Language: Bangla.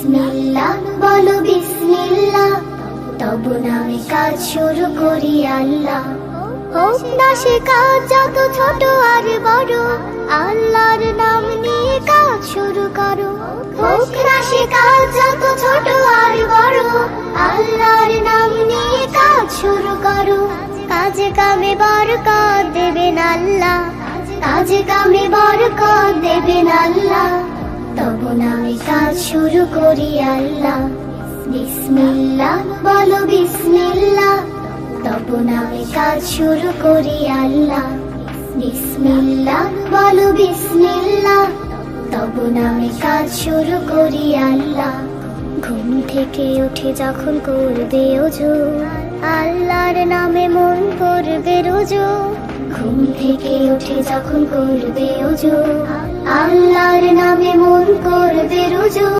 বিসমিল্লাহ বলো বিসমিল্লাহ, তব নামে কাজ শুরু করি আল্লাহ। হোক না সে কাজ যত ছোট আর বড়, আল্লাহর নাম নিয়ে কাজ শুরু করো। হোক না সে কাজ যত ছোট আর বড়, আল্লাহর নাম নিয়ে কাজ শুরু করো। কাজে কামে বরকত দেবেন আল্লাহ, কাজে কামে বরকত দেবেন আল্লাহ। তব নামে কাজ শুরু করি আল্লাহ। বিসমিল্লাহ বলো বিসমিল্লাহ, তব নামে কাজ শুরু করি আল্লাহ। বিসমিল্লাহ বলো বিসমিল্লাহ, তব নামে কাজ শুরু করি আল্লাহ। ঘুম থেকে উঠে যখন করবে ওযু, আল্লাহর নামে মন করবে রুজু। ঘুম থেকে উঠে যখন করবে ওযু, আল্লাহর নামে মন করবে রুজু।